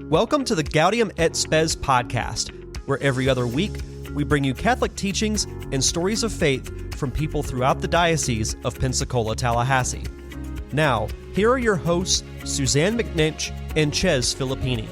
Welcome to the Gaudium et Spes podcast, where every other week we bring you Catholic teachings and stories of faith from people throughout the Diocese of Pensacola-Tallahassee. Now, here are your hosts, Suzanne McNinch and Chez Filippini.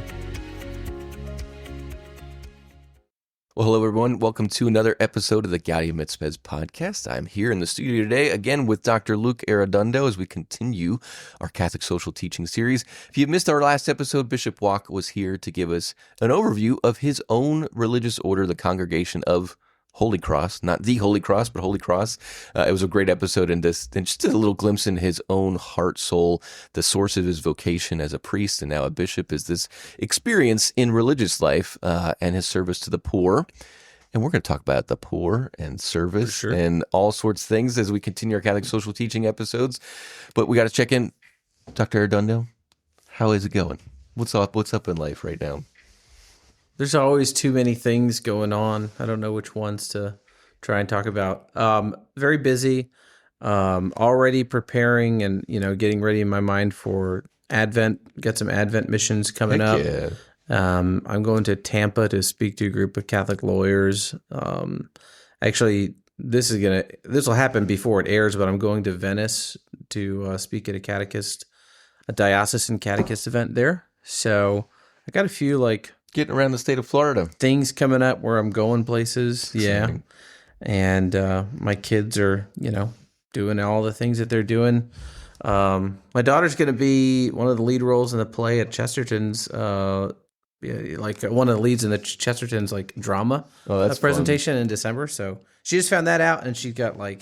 Well, hello, everyone. Welcome to another episode of the Gaudium et Spes podcast. I'm here in the studio today, again, with Dr. Luke Arredondo as we continue our Catholic social teaching series. If you missed our last episode, Bishop Walk was here to give us an overview of his own religious order, the Congregation of Holy Cross, not the Holy Cross, but Holy Cross. It was a great episode, and just a little glimpse in his own heart, soul, the source of his vocation as a priest and now a bishop is this experience in religious life and his service to the poor. And we're going to talk about the poor and service and all sorts of things as we continue our Catholic social teaching episodes. But we got to check in. Dr. Arredondo, how is it going? What's up in life right now? There's always too many things going on. I don't know which ones to try and talk about. Very busy. Already preparing and getting ready in my mind for Advent. Got some Advent missions coming up. Yeah. I'm going to Tampa to speak to a group of Catholic lawyers. Actually, this will happen before it airs, but I'm going to Venice to speak at a diocesan catechist event there. So I got a few Getting around the state of Florida. Things coming up where I'm going places. Exciting. Yeah. And my kids are, doing all the things that they're doing. My daughter's going to be one of the lead roles in the play at Chesterton's, one of the leads in the Chesterton's drama presentation in December. So she just found that out, and she's got a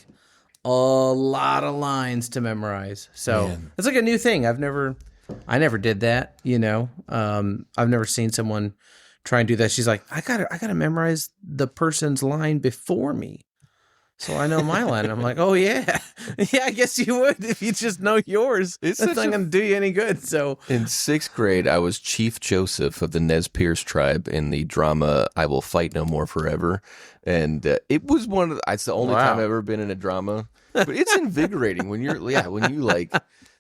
lot of lines to memorize. So it's a new thing. I never did that, I've never seen someone try and do that. She's like, I gotta memorize the person's line before me, so I know my line. And I'm like, oh yeah, I guess you would if you just know yours. That's not gonna do you any good. So in 6th grade, I was Chief Joseph of the Nez Perce tribe in the drama "I Will Fight No More Forever," and it was it's the only time I've ever been in a drama, but it's invigorating when you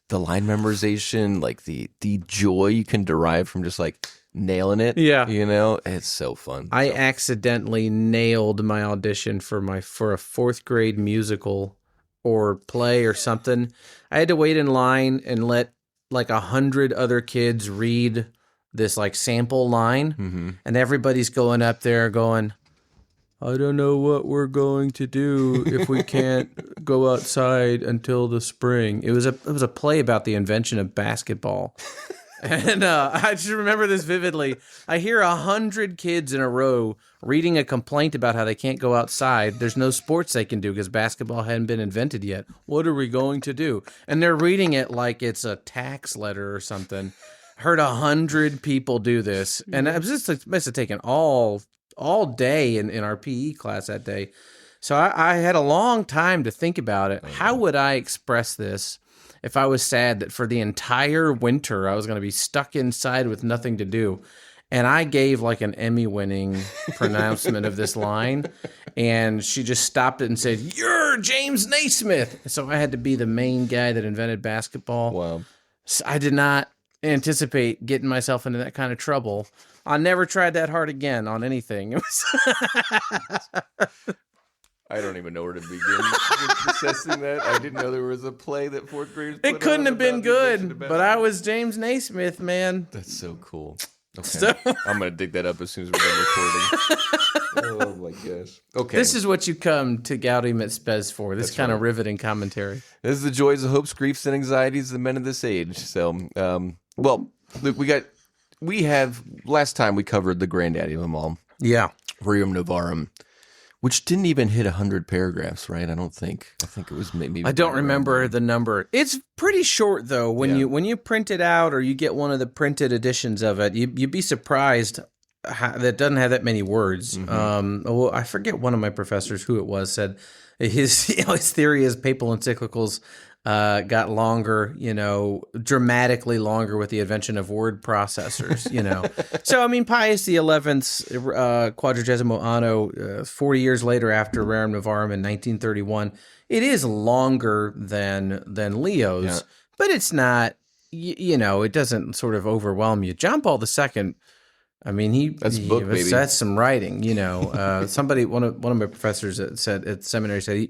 the line memorization, the joy you can derive from just nailing it. Yeah. It's so fun. I accidentally nailed my audition for a 4th grade musical or play or something. I had to wait in line and let 100 other kids read this sample line, and everybody's going up there going, I don't know what we're going to do if we can't go outside until the spring. It was a play about the invention of basketball. And I just remember this vividly. I hear 100 kids in a row reading a complaint about how they can't go outside. There's no sports they can do because basketball hadn't been invented yet. What are we going to do? And they're reading it like it's a tax letter or something. Heard 100 people do this. And it was just must have taken all day in our PE class that day. So I had a long time to think about it. How would I express this if I was sad that for the entire winter I was going to be stuck inside with nothing to do? And I gave an Emmy-winning pronouncement of this line, and she just stopped it and said, "You're James Naismith." So I had to be the main guy that invented basketball. Wow. So I did not anticipate getting myself into that kind of trouble. I never tried that hard again on anything. It was I don't even know where to begin with processing that. I didn't know there was a play that 4th graders put It couldn't on have been about good, but I was James Naismith, man. That's so cool. Okay. I'm going to dig that up as soon as we're done recording. Oh, my gosh. Okay. This is what you come to Gaudium et Spes for, this kind of riveting commentary. This is the joys, the hopes, griefs, and anxieties of the men of this age. So, Luke, last time we covered the granddaddy of them all. Yeah. Rerum Novarum, which didn't even hit 100 paragraphs, right? I think it was maybe. I don't remember the number. It's pretty short though. When you print it out or you get one of the printed editions of it, you'd be surprised that it doesn't have that many words. I forget one of my professors who it was said his theory is papal encyclicals got longer, dramatically longer with the invention of word processors, So, Pius XI's Quadragesimo Anno, 40 years later after Rerum Novarum in 1931, it is longer than Leo's, but it's not it doesn't sort of overwhelm you. John Paul II, I mean, that's some writing. Somebody, one of my professors said at seminary said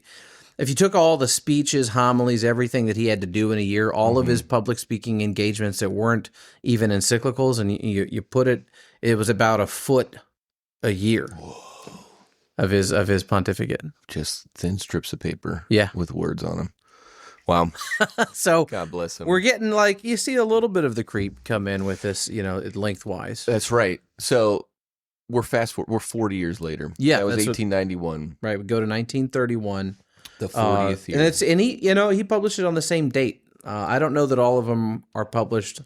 if you took all the speeches, homilies, everything that he had to do in a year, all of his public speaking engagements that weren't even encyclicals, and you put it was about a foot a year of his pontificate. Just thin strips of paper, yeah, with words on them. Wow. So God bless him. We're getting you see a little bit of the creep come in with this, lengthwise. That's right. So we're 40 years later. Yeah, that was 1891. Right. We go to 1931. The 40th year. And he published it on the same date. I don't know that all of them are published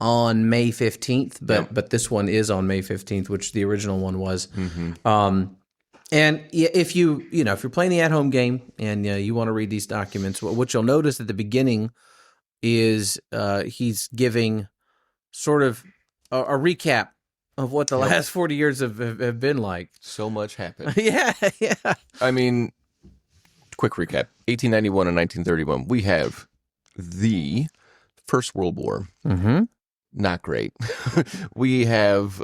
on May 15th, but this one is on May 15th, which the original one was. And if you're playing the at-home game and you want to read these documents, what you'll notice at the beginning is he's giving sort of a recap of what the last 40 years have been like. So much happened. Yeah. I mean, quick recap. 1891 and 1931, we have the First World War. Mm-hmm. Not great. We have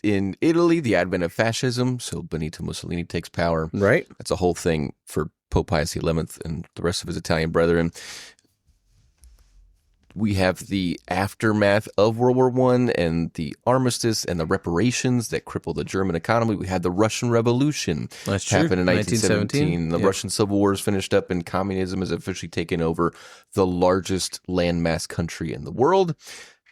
in Italy the advent of fascism. So Benito Mussolini takes power. Right. That's a whole thing for Pope Pius XI and the rest of his Italian brethren. We have the aftermath of World War I and the armistice and the reparations that crippled the German economy. We had the Russian Revolution. That's true. Happened in 1917. The Yep. Russian Civil War is finished up and communism has officially taken over the largest landmass country in the world.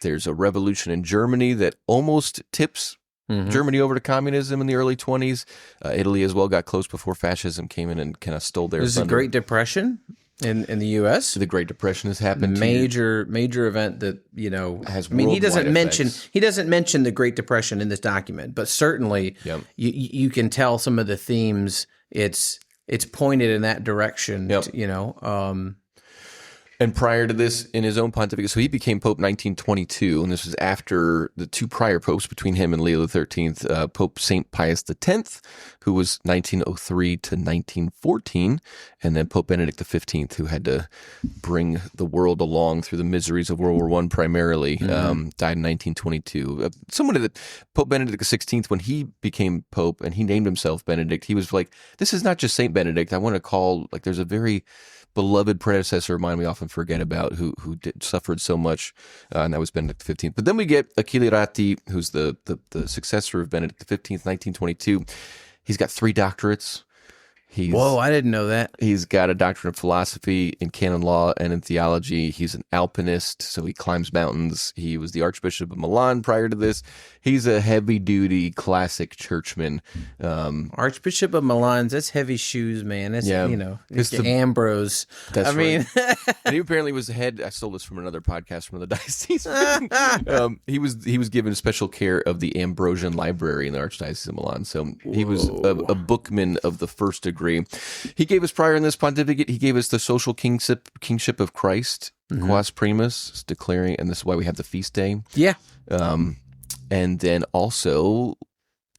There's a revolution in Germany that almost tips Germany over to communism in the early 20s. Italy as well got close before fascism came in and kind of stole their thunder. There's a Great Depression in the U.S. The Great Depression has happened. Major event that has. He doesn't mention the Great Depression in this document, but certainly you can tell some of the themes. It's pointed in that direction. Yep. And prior to this, in his own pontificate, so he became Pope 1922, and this was after the two prior popes between him and Leo XIII, Pope St. Pius X, who was 1903 to 1914, and then Pope Benedict XV, who had to bring the world along through the miseries of World War I primarily, died in 1922. Someone that Pope Benedict XVI, when he became Pope and he named himself Benedict, he was like, this is not just St. Benedict. I want to call, there's a very beloved predecessor of mine we often forget about who suffered so much, and that was Benedict XV. But then we get Achille Ratti, who's the successor of Benedict XV, 1922. He's got 3 doctorates. Whoa, I didn't know that. He's got a doctorate of philosophy in canon law and in theology. He's an alpinist, so he climbs mountains. He was the Archbishop of Milan prior to this. He's a heavy-duty classic churchman. Archbishop of Milan, that's heavy shoes, man. That's, it's the Ambrose. That's right. And he apparently was the head, I stole this from another podcast from the diocese. He was given special care of the Ambrosian Library in the Archdiocese of Milan, so he was a bookman of the first degree. He gave us prior in this pontificate, he gave us the social kingship of Christ, Quas Primus, declaring, and this is why we have the feast day. Yeah. And then also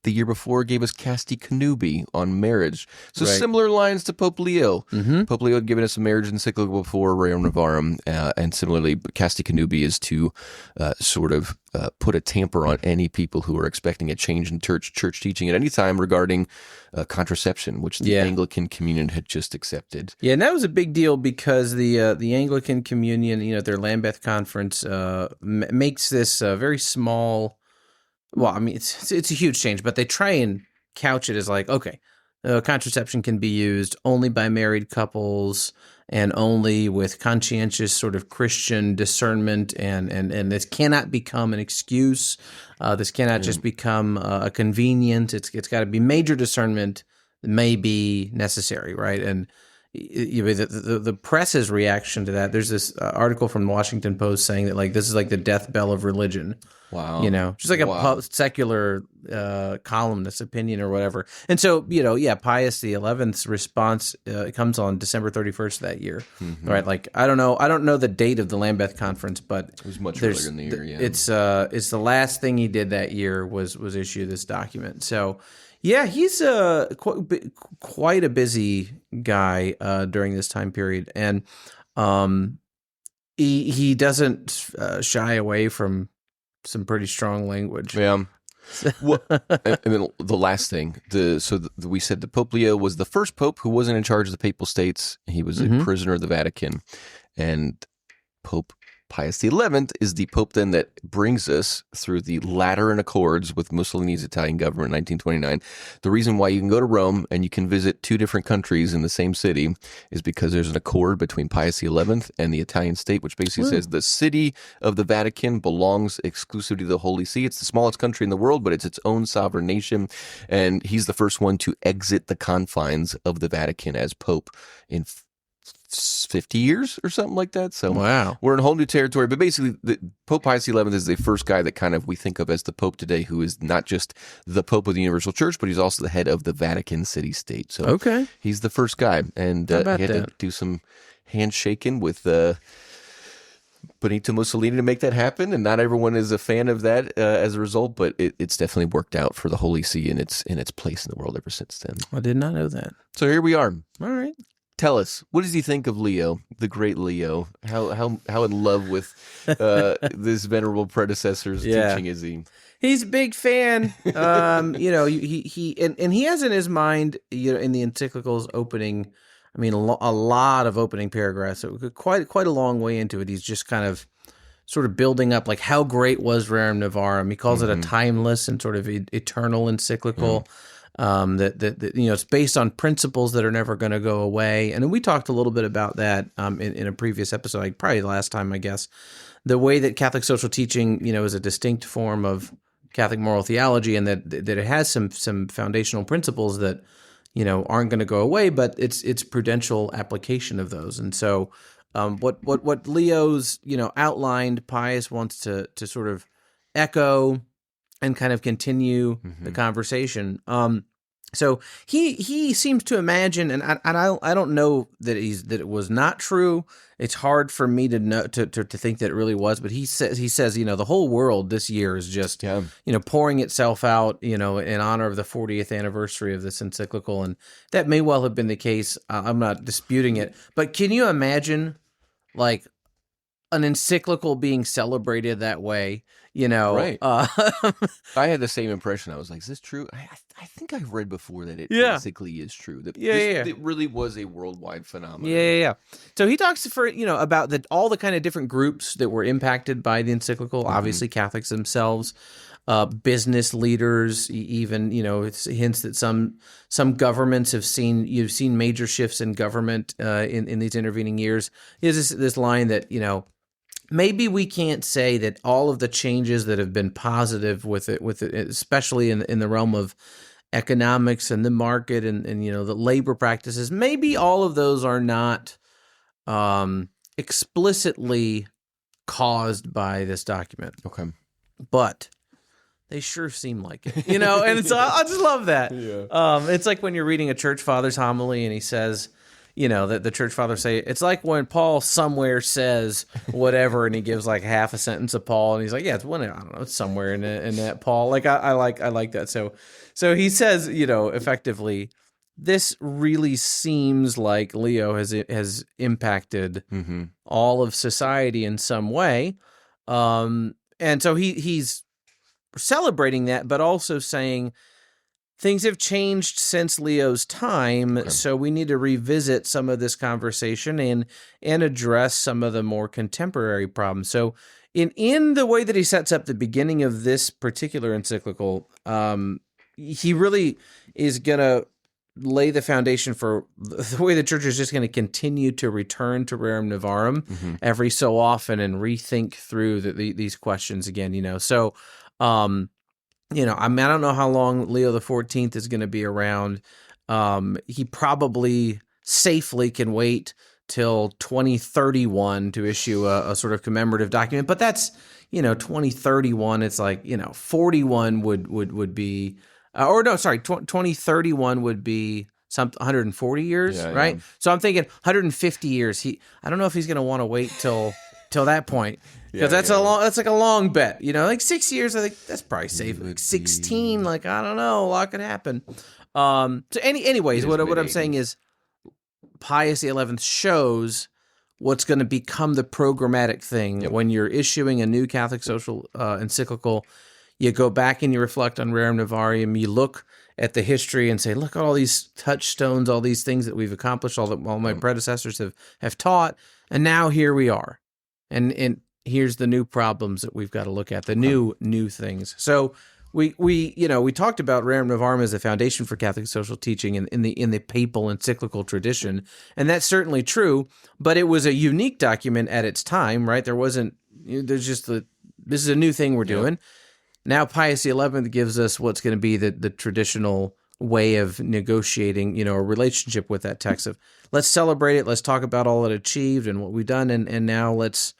the year before gave us Casti Connubii on marriage. So similar lines to Pope Leo. Pope Leo had given us a marriage encyclical before, Rerum Novarum, and similarly, Casti Connubii is to sort of put a tamper on any people who are expecting a change in church teaching at any time regarding contraception, which the Anglican Communion had just accepted. Yeah, and that was a big deal because the Anglican Communion, their Lambeth Conference, makes this very small. Well, I mean, it's a huge change, but they try and couch it as okay, contraception can be used only by married couples and only with conscientious sort of Christian discernment, and this cannot become an excuse. This cannot just become a convenient. It's got to be major discernment that may be necessary, right? And the press's reaction to that. There's this article from the Washington Post saying that this is the death bell of religion. Wow. Just a secular columnist's opinion or whatever. And so, Pius XI's response comes on December 31st that year. Right? I don't know the date of the Lambeth Conference, but it was much earlier in the year, yeah. It's the last thing he did that year was issue this document. So, yeah, he's quite a busy guy during this time period. And he doesn't shy away from some pretty strong language. Yeah. Well, and then the last thing, we said that Pope Leo was the first pope who wasn't in charge of the papal states. He was a prisoner of the Vatican, and Pope Pius XI is the pope then that brings us through the Lateran Accords with Mussolini's Italian government in 1929. The reason why you can go to Rome and you can visit two different countries in the same city is because there's an accord between Pius XI and the Italian state, which basically says the city of the Vatican belongs exclusively to the Holy See. It's the smallest country in the world, but it's its own sovereign nation. And he's the first one to exit the confines of the Vatican as pope in 50 years or something like that. So wow, we're in a whole new territory. But basically, Pope Pius XI is the first guy that kind of we think of as the Pope today, who is not just the Pope of the Universal Church, but he's also the head of the Vatican City State. So he's the first guy. And he had to do some handshaking with Benito Mussolini to make that happen. And not everyone is a fan of that as a result, but it's definitely worked out for the Holy See and its place in the world ever since then. I did not know that. So here we are. All right. Tell us, what does he think of Leo, the great Leo? How in love with this venerable predecessor's teaching is he? He's a big fan. He has in his mind, in the encyclical's opening, I mean, a lot of opening paragraphs. So quite a long way into it. He's just kind of sort of building up, like how great was Rerum Novarum. He calls it a timeless and sort of eternal encyclical. That it's based on principles that are never going to go away. And we talked a little bit about that in a previous episode, like probably the last time, I guess. The way that Catholic social teaching, is a distinct form of Catholic moral theology, and that it has some foundational principles that aren't going to go away, but it's prudential application of those. And so, what Leo's outlined, Pius wants to sort of echo and kind of continue the conversation. So he seems to imagine, and I don't know that it was not true. It's hard for me to know to think that it really was, but he says the whole world this year is just pouring itself out in honor of the 40th anniversary of this encyclical, and that may well have been the case. I'm not disputing it, but can you imagine like an encyclical being celebrated that way? Right. I had the same impression. I was like, is this true? I think I've read before that it basically is true. That it really was a worldwide phenomenon. Yeah. So he talks about all the kind of different groups that were impacted by the encyclical, obviously Catholics themselves, business leaders, even, it's hints that some governments you've seen major shifts in government in these intervening years. Is this line that, maybe we can't say that all of the changes that have been positive with it, especially in the realm of economics and the market and the labor practices, maybe all of those are not explicitly caused by this document. Okay. But they sure seem like it, and so I just love that. Yeah. It's like when you're reading a church father's homily and he says, that the church fathers say, it's like when Paul somewhere says whatever, and he gives like half a sentence of Paul, and he's like, yeah, it's one, I don't know, it's somewhere in that Paul. Like I like that. So he says, effectively, this really seems like Leo has impacted all of society in some way, and so he's celebrating that, but also saying, things have changed since Leo's time, so we need to revisit some of this conversation and address some of the more contemporary problems. So in the way that he sets up the beginning of this particular encyclical, he really is going to lay the foundation for the way the church is just going to continue to return to Rerum Novarum every so often and rethink through these questions again, So, I don't know how long Leo XIV is going to be around. He probably safely can wait till 2031 to issue a sort of commemorative document. But that's, 2031. It's like, 41 would be, 2031 would be 140 years, right? Yeah. So I'm thinking 150 years. I don't know if he's going to want to wait till that point. Because that's like a long bet, like 6 years. I think that's probably safe. Like 16, like I don't know, a lot could happen. So anyways, what I'm saying is, Pius XI shows what's going to become the programmatic thing. Yep. When you're issuing a new Catholic social encyclical, you go back and you reflect on Rerum Novarum, you look at the history and say, look at all these touchstones, all these things that we've accomplished, all my predecessors have taught, and now here we are. And here's the new problems that we've got to look at, the new things. So we talked about Rerum Novarum as a foundation for Catholic social teaching in the papal encyclical tradition, and that's certainly true. But it was a unique document at its time, right? This is a new thing we're doing. Now Pius XI gives us what's going to be the traditional way of negotiating, a relationship with that text of let's celebrate it, let's talk about all it achieved and what we've done, and now let's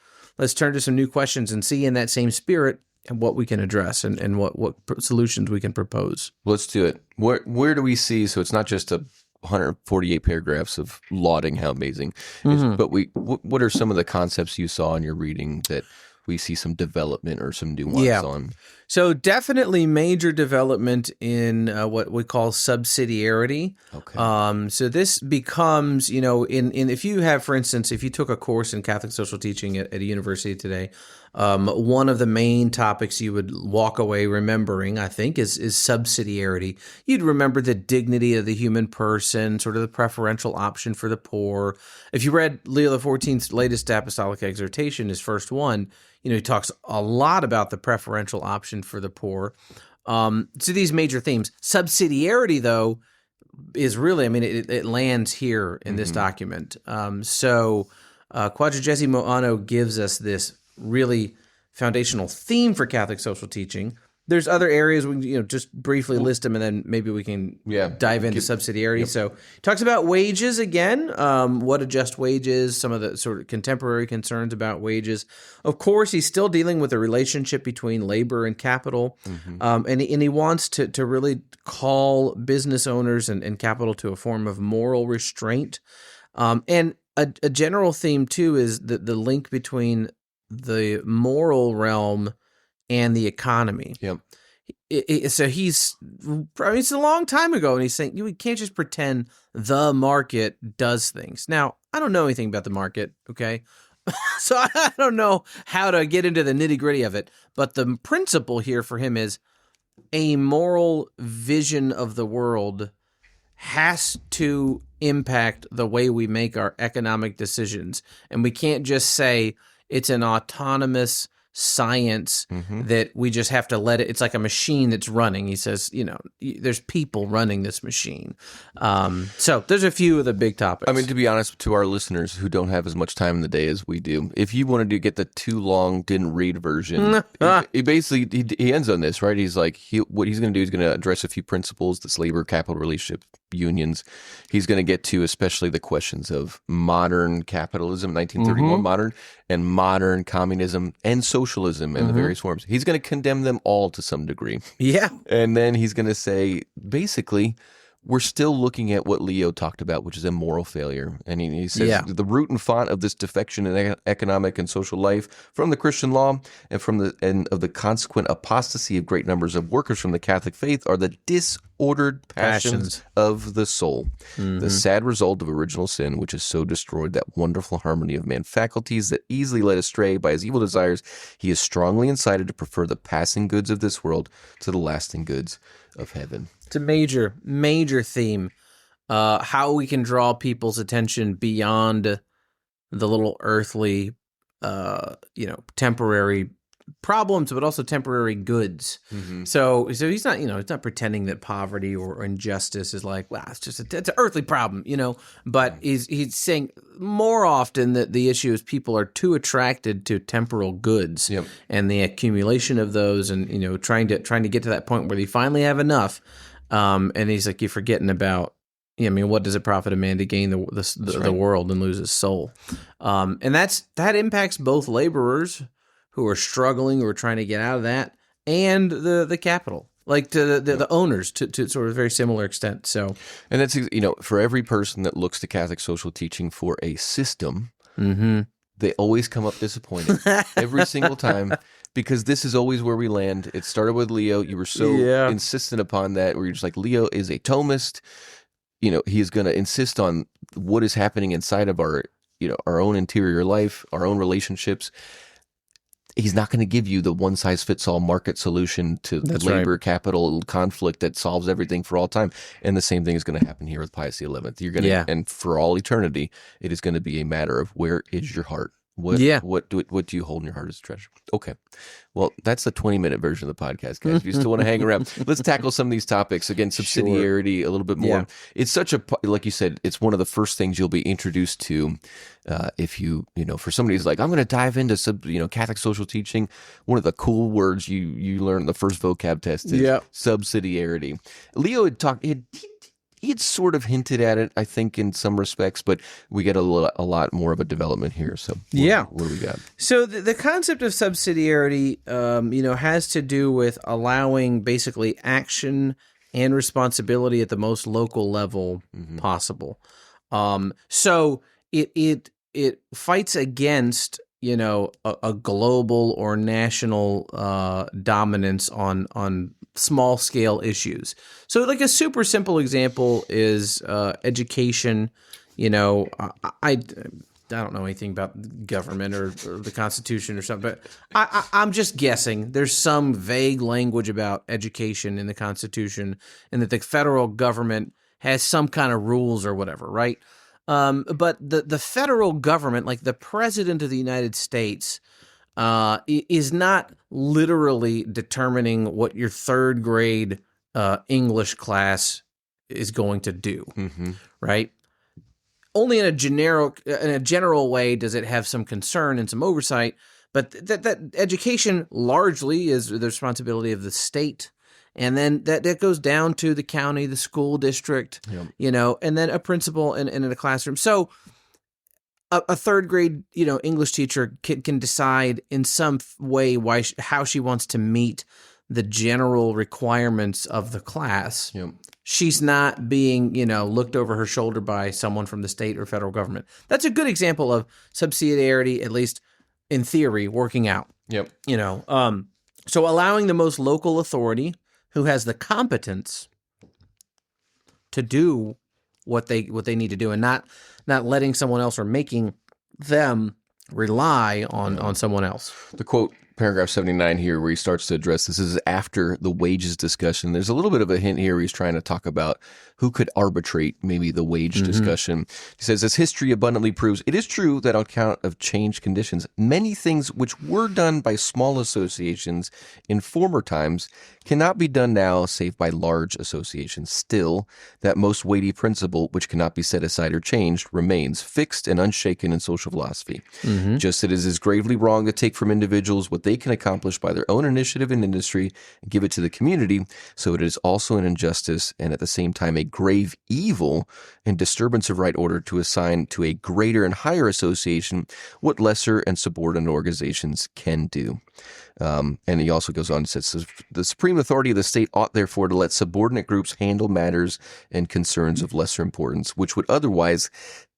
turn to some new questions and see in that same spirit what we can address and what solutions we can propose. Let's do it. Where do we see, so it's not just 148 paragraphs of lauding how amazing, but what are some of the concepts you saw in your reading that we see some development or some nuance on? So definitely major development in what we call subsidiarity. Okay. So this becomes, if you have, for instance, if you took a course in Catholic social teaching at a university today, one of the main topics you would walk away remembering, I think, is subsidiarity. You'd remember the dignity of the human person, sort of the preferential option for the poor. If you read Leo XIV's latest apostolic exhortation, his first one, he talks a lot about the preferential option for the poor. So these major themes. Subsidiarity, though, is really, it lands here in this document. So Quadragesimo Anno gives us this really foundational theme for Catholic social teaching. There's other areas we can, just briefly list them, and then maybe we can dive into subsidiarity. Yep. So he talks about wages again, what a just wage is, some of the sort of contemporary concerns about wages. Of course, he's still dealing with the relationship between labor and capital, and he wants to really call business owners and capital to a form of moral restraint. And a general theme, too, is the link between the moral realm and the economy. Yep. So it's a long time ago, and he's saying we can't just pretend the market does things. Now, I don't know anything about the market, okay? So I don't know how to get into the nitty-gritty of it, but the principle here for him is a moral vision of the world has to impact the way we make our economic decisions, and we can't just say it's an autonomous science that we just have to let it. It's like a machine that's running. He says, there's people running this machine. So there's a few of the big topics. To be honest, to our listeners who don't have as much time in the day as we do, if you wanted to get the too long, didn't read version, he basically he ends on this, right? He's like, what he's going to do is going to address a few principles, this labor capital relationship, unions. He's going to get to especially the questions of modern capitalism, 1931 modern, and modern communism and socialism and the various forms. He's going to condemn them all to some degree. Yeah. And then he's going to say, basically, we're still looking at what Leo talked about, which is a moral failure. And he says the root and font of this defection in economic and social life from the Christian law and of the consequent apostasy of great numbers of workers from the Catholic faith are the disordered passions of the soul. The sad result of original sin, which has so destroyed that wonderful harmony of man's faculties that easily led astray by his evil desires. He is strongly incited to prefer the passing goods of this world to the lasting goods of heaven. It's a major, major theme. How we can draw people's attention beyond the little earthly, temporary problems, but also temporary goods. So he's not, he's not pretending that poverty or injustice is like, wow, it's an earthly problem, But he's saying more often that the issue is people are too attracted to temporal goods and the accumulation of those, and trying to get to that point where they finally have enough. And he's like, you're forgetting about, what does it profit a man to gain the world and lose his soul? And that impacts both laborers who are struggling, who are trying to get out of that, and the capital, like to the owners to sort of a very similar extent. So, and that's, for every person that looks to Catholic social teaching for a system, they always come up disappointed every single time. Because this is always where we land. It started with Leo. You were so insistent upon that, where you're just like, Leo is a Thomist. He's going to insist on what is happening inside of our our own interior life, our own relationships. He's not going to give you the one-size-fits-all market solution to the labor capital conflict that solves everything for all time. And the same thing is going to happen here with Pius XI. You're going to, and for all eternity, it is going to be a matter of where is your heart. What do you hold in your heart as a treasure? Okay. Well, that's the 20-minute version of the podcast, guys. If you still want to hang around, let's tackle some of these topics. Again, subsidiarity a little bit more. Yeah. It's like you said, it's one of the first things you'll be introduced to if you for somebody who's like, I'm going to dive into Catholic social teaching. One of the cool words you learn in the first vocab test is subsidiarity. Leo had talked, he had sort of hinted at it, I think, in some respects, but we get a lot more of a development here. So, what do we got? So the concept of subsidiarity, has to do with allowing basically action and responsibility at the most local level possible. So it fights against a global or national dominance on small scale issues. So like a super simple example is education. I don't know anything about government or the Constitution or something, but I'm just guessing there's some vague language about education in the Constitution and that the federal government has some kind of rules or whatever, right? But the federal government, like the President of the United States, is not literally determining what your third grade English class is going to do, right? Only in a general way does it have some concern and some oversight, but that education largely is the responsibility of the state. And then that goes down to the county, the school district, and then a principal in a classroom. So a third grade, English teacher can decide in some way how she wants to meet the general requirements of the class. Yep. She's not being, looked over her shoulder by someone from the state or federal government. That's a good example of subsidiarity, at least in theory, working out. Yep. So allowing the most local authority who has the competence to do what they need to do, and not letting someone else or making them rely on someone else. The quote, paragraph 79 here, where he starts to address this is after the wages discussion. There's a little bit of a hint here where he's trying to talk about who could arbitrate maybe the wage discussion. He says, as history abundantly proves, it is true that on account of changed conditions, many things which were done by small associations in former times cannot be done now save by large associations. Still, that most weighty principle, which cannot be set aside or changed, remains fixed and unshaken in social philosophy. Just as it is gravely wrong to take from individuals what they can accomplish by their own initiative and industry and give it to the community, so it is also an injustice and at the same time a grave evil and disturbance of right order to assign to a greater and higher association what lesser and subordinate organizations can do. And he also goes on and says, the supreme authority of the state ought therefore to let subordinate groups handle matters and concerns of lesser importance, which would otherwise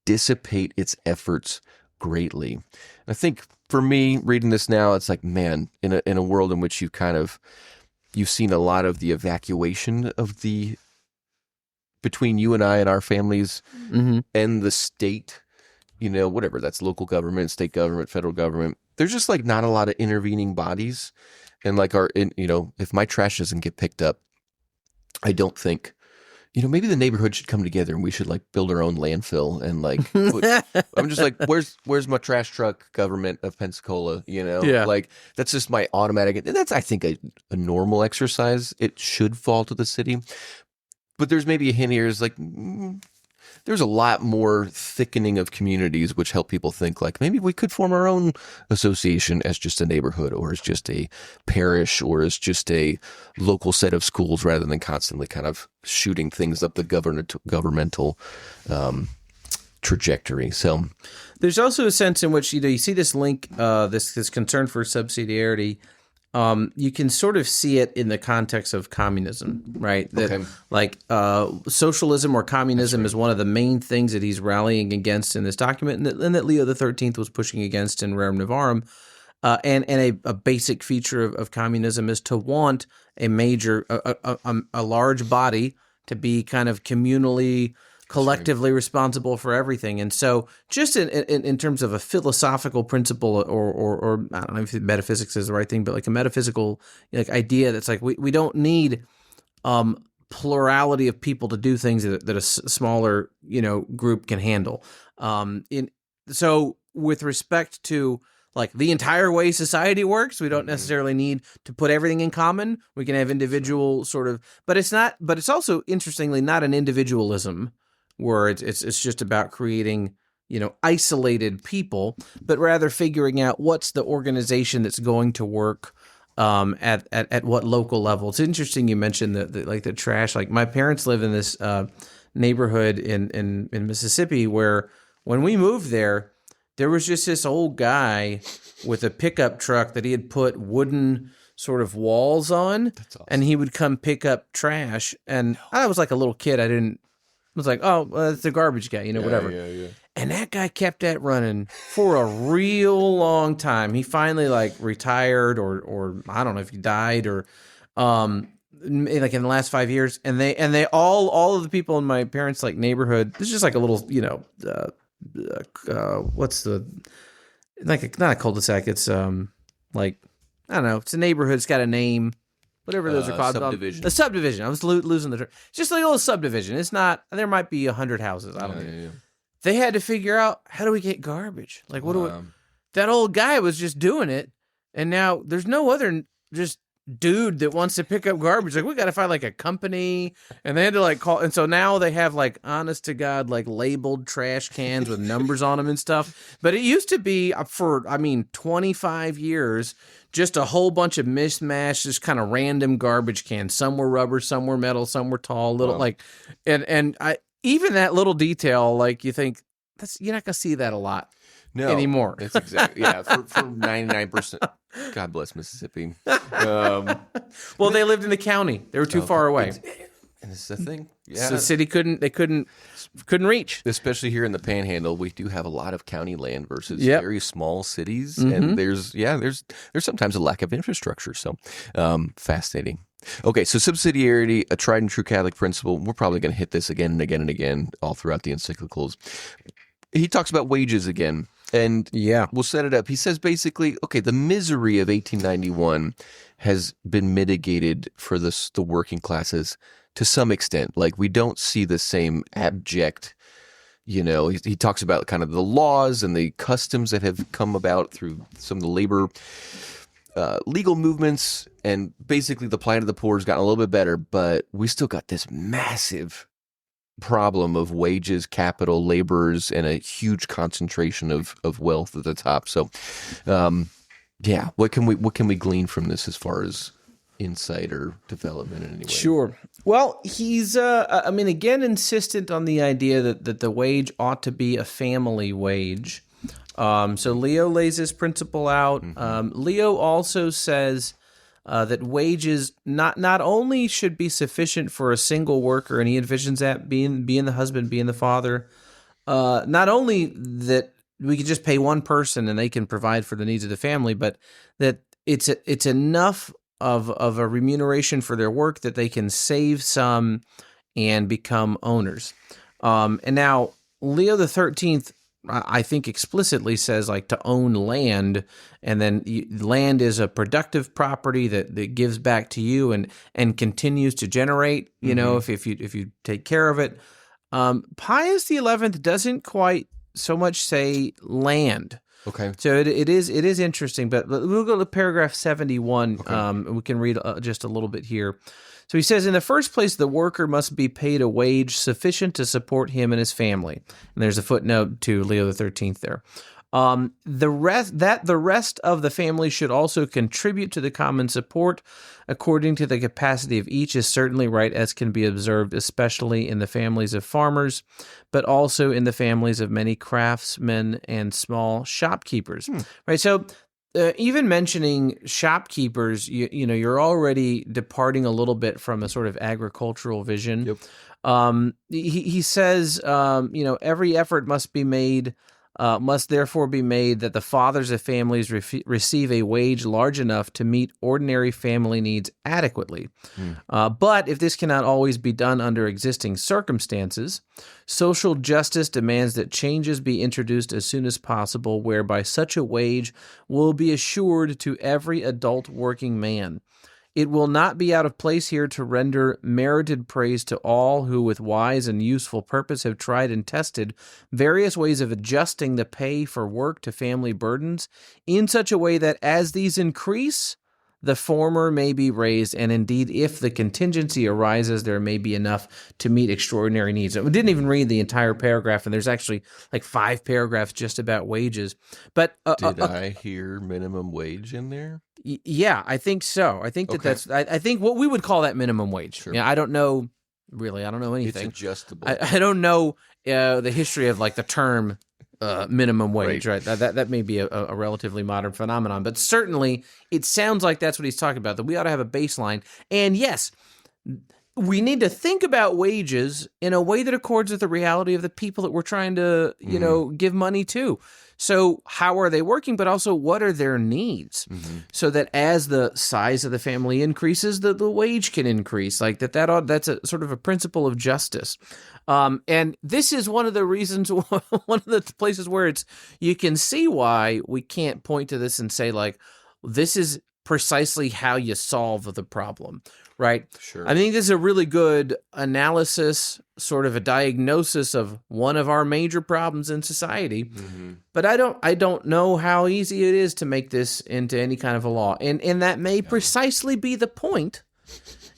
dissipate its efforts greatly. I think for me, reading this now, it's like, man, in a world in which you've seen a lot of the evacuation of between you and I and our families and the state, whatever, that's local government, state government, federal government. There's just like not a lot of intervening bodies. And like if my trash doesn't get picked up, I don't think, maybe the neighborhood should come together and we should like build our own landfill and like, I'm just like, where's my trash truck, government of Pensacola, like that's just my automatic, and that's, I think, a normal exercise. It should fall to the city. But there's maybe a hint here is like, there's a lot more thickening of communities which help people think like maybe we could form our own association as just a neighborhood or as just a parish or as just a local set of schools rather than constantly kind of shooting things up the governmental trajectory. So there's also a sense in which you see this link, this concern for subsidiarity. You can sort of see it in the context of communism, right? That socialism or communism is one of the main things that he's rallying against in this document, and that Leo XIII was pushing against in Rerum Novarum. And a basic feature of communism is to want a large body to be kind of communally collectively responsible for everything. And so just in terms of a philosophical principle or I don't know if metaphysics is the right thing, but like a metaphysical like idea that's like we don't need plurality of people to do things that a smaller, group can handle. So with respect to like the entire way society works, we don't necessarily need to put everything in common. We can have individual sort of, but it's also interestingly not an individualism where it's just about creating, isolated people, but rather figuring out what's the organization that's going to work at what local level. It's interesting you mentioned the trash. Like my parents live in this neighborhood in Mississippi where when we moved there was just this old guy with a pickup truck that he had put wooden sort of walls on. That's awesome. And he would come pick up trash. And I was like a little kid. I was like, oh, well, it's the garbage guy, whatever. Yeah. And that guy kept that running for a real long time. He finally like retired or I don't know if he died or like in the last 5 years. And they all of the people in my parents' like neighborhood, it's just like a little, what's the like not a cul-de-sac, it's like I don't know, it's a neighborhood, it's got a name, whatever those are called. Subdivision. A subdivision. I was losing the term. Just like a little subdivision. It's not, there might be 100 houses. I don't know. Yeah. They had to figure out, how do we get garbage? Like that old guy was just doing it, and now there's no other just dude that wants to pick up garbage. Like we got to find like a company, and they had to like call. And so now they have like honest to God, like labeled trash cans with numbers on them and stuff. But it used to be for 25 years, just a whole bunch of mishmash, just kind of random garbage cans. Some were rubber, some were metal, some were tall, little like, and I even that little detail, like you think you're not gonna see that a lot. No, anymore. It's exactly for 99%. God bless Mississippi. Well, they lived in the county. They were too far away, and this is the thing. Yeah, so the city couldn't reach. Especially here in the Panhandle, we do have a lot of county land versus very small cities, and there's sometimes a lack of infrastructure. So, fascinating. Okay, so subsidiarity, a tried and true Catholic principle. We're probably going to hit this again and again and again all throughout the encyclicals. He talks about wages again, and we'll set it up. He says basically, okay, the misery of 1891 has been mitigated for the working classes to some extent. Like we don't see the same abject, he talks about kind of the laws and the customs that have come about through some of the labor legal movements, and basically the plight of the poor has gotten a little bit better, but we still got this massive problem of wages, capital, laborers, and a huge concentration of wealth at the top. So, what can we glean from this as far as insight or development in any way? Sure. Well, he's again insistent on the idea that the wage ought to be a family wage. So Leo lays this principle out. Leo also says that wages not only should be sufficient for a single worker, and he envisions that being the husband, being the father, not only that we can just pay one person and they can provide for the needs of the family, but that it's enough of a remuneration for their work that they can save some and become owners. And now Leo XIII, I think, explicitly says like to own land, and then land is a productive property that gives back to you and continues to generate. If you take care of it. Pius XI doesn't quite so much say land. Okay. So it is interesting, but we'll go to paragraph 71. Okay. We can read just a little bit here. So he says, in the first place, the worker must be paid a wage sufficient to support him and his family. And there's a footnote to Leo XIII there. The rest of the family should also contribute to the common support according to the capacity of each is certainly right, as can be observed, especially in the families of farmers, but also in the families of many craftsmen and small shopkeepers. Right. So even mentioning shopkeepers, you're already departing a little bit from a sort of agricultural vision. Yep. He says, every effort must be made must therefore be made that the fathers of families receive a wage large enough to meet ordinary family needs adequately. But if this cannot always be done under existing circumstances, social justice demands that changes be introduced as soon as possible, whereby such a wage will be assured to every adult working man. It will not be out of place here to render merited praise to all who with wise and useful purpose have tried and tested various ways of adjusting the pay for work to family burdens in such a way that as these increase, the former may be raised, and indeed, if the contingency arises, there may be enough to meet extraordinary needs. We didn't even read the entire paragraph, and there's actually like 5 paragraphs just about wages. But did I hear minimum wage in there? Yeah, I think so. I think that that's. I think what we would call that minimum wage. Sure. Yeah, I don't know. Really, I don't know anything. It's adjustable. I don't know the history of like the term minimum wage, right? That may be a relatively modern phenomenon, but certainly it sounds like that's what he's talking about, that we ought to have a baseline. And yes, we need to think about wages in a way that accords with the reality of the people that we're trying to, give money to. So how are they working, but also what are their needs? So that as the size of the family increases, the wage can increase. Like that's a sort of a principle of justice. And this is one of the reasons, one of the places where you can see why we can't point to this and say like, this is precisely how you solve the problem, right? Sure. I think this is a really good analysis, sort of a diagnosis of one of our major problems in society. But I don't know how easy it is to make this into any kind of a law. And that may precisely be the point.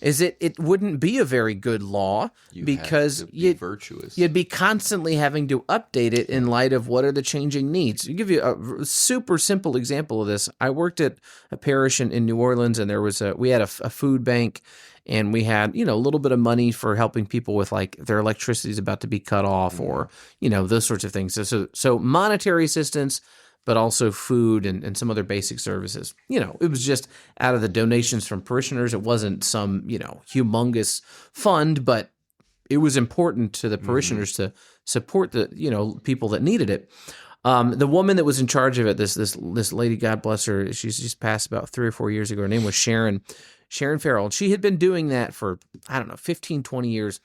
Is it wouldn't be a very good law because you'd be constantly having to update it in light of what are the changing needs. To give you a super simple example of this, I worked at a parish in New Orleans, and we had a food bank, and we had a little bit of money for helping people with like their electricity is about to be cut off, or those sorts of things. So monetary assistance, but also food and some other basic services. It was just out of the donations from parishioners. It wasn't some, humongous fund, but it was important to the parishioners to support the, people that needed it. The woman that was in charge of it, this lady, God bless her, she's just passed about 3 or 4 years ago. Her name was Sharon Farrell. And she had been doing that for, 15, 20 years.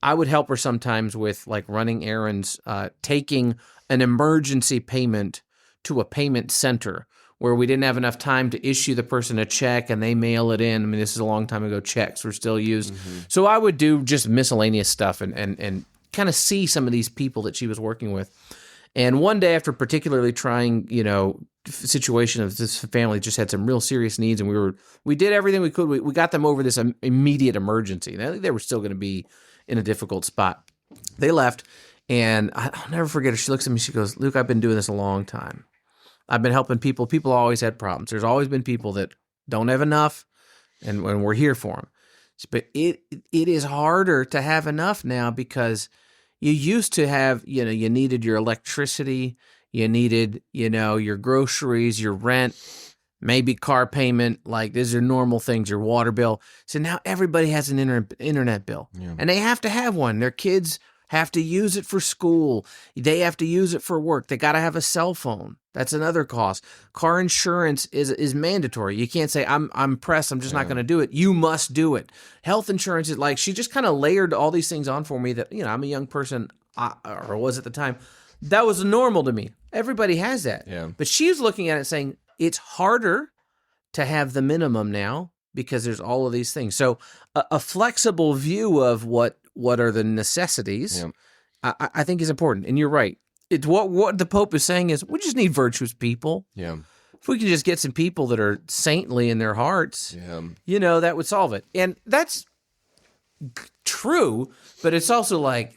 I would help her sometimes with like running errands, taking an emergency payment to a payment center where we didn't have enough time to issue the person a check and they mail it in. I mean, this is a long time ago. Checks were still used. So I would do just miscellaneous stuff and kind of see some of these people that she was working with. And one day after particularly trying, situation of this family just had some real serious needs, and we did everything we could. We got them over this immediate emergency. And I think they were still going to be in a difficult spot. They left, and I'll never forget her. She looks at me, she goes, "Luke, I've been doing this a long time. I've been helping people. People always had problems. There's always been people that don't have enough, and when we're here for them. But it is harder to have enough now because you used to have, you needed your electricity, you needed, your groceries, your rent, maybe car payment. Like these are normal things, your water bill. So now everybody has an internet bill, and they have to have one. Their kids have to use it for school. They have to use it for work. They got to have a cell phone. That's another cost. Car insurance is mandatory. You can't say, I'm pressed, I'm just not going to do it. You must do it. Health insurance is like, she just kind of layered all these things on for me that, I'm a young person, or was at the time. That was normal to me. Everybody has that. Yeah. But she's looking at it saying, it's harder to have the minimum now because there's all of these things. So a flexible view of what are the necessities, I think is important. And you're right. It's what the Pope is saying is we just need virtuous people. Yeah. If we can just get some people that are saintly in their hearts, that would solve it. And that's true, but it's also like,